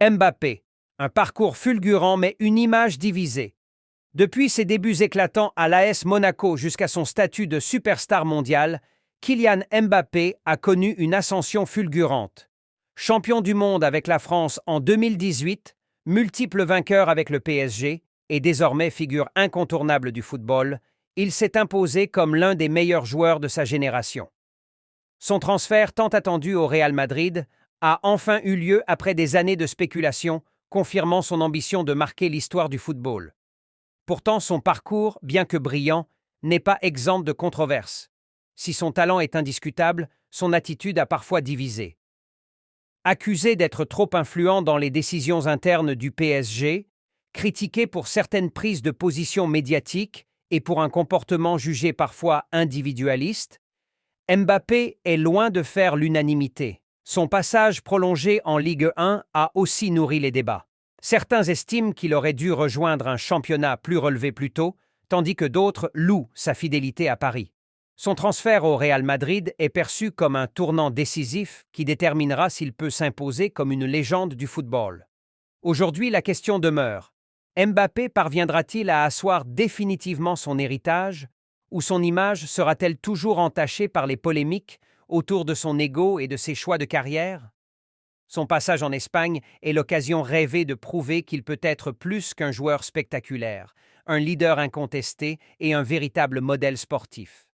Mbappé, un parcours fulgurant mais une image divisée. Depuis ses débuts éclatants à l'AS Monaco jusqu'à son statut de superstar mondial, Kylian Mbappé a connu une ascension fulgurante. Champion du monde avec la France en 2018, multiple vainqueur avec le PSG et désormais figure incontournable du football, il s'est imposé comme l'un des meilleurs joueurs de sa génération. Son transfert tant attendu au Real Madrid a enfin eu lieu après des années de spéculation, confirmant son ambition de marquer l'histoire du football. Pourtant, son parcours, bien que brillant, n'est pas exempt de controverses. Si son talent est indiscutable, son attitude a parfois divisé. Accusé d'être trop influent dans les décisions internes du PSG, critiqué pour certaines prises de position médiatiques et pour un comportement jugé parfois individualiste, Mbappé est loin de faire l'unanimité. Son passage prolongé en Ligue 1 a aussi nourri les débats. Certains estiment qu'il aurait dû rejoindre un championnat plus relevé plus tôt, tandis que d'autres louent sa fidélité à Paris. Son transfert au Real Madrid est perçu comme un tournant décisif qui déterminera s'il peut s'imposer comme une légende du football. Aujourd'hui, la question demeure. Mbappé parviendra-t-il à asseoir définitivement son héritage, ou son image sera-t-elle toujours entachée par les polémiques autour de son ego et de ses choix de carrière? Son passage en Espagne est l'occasion rêvée de prouver qu'il peut être plus qu'un joueur spectaculaire, un leader incontesté et un véritable modèle sportif.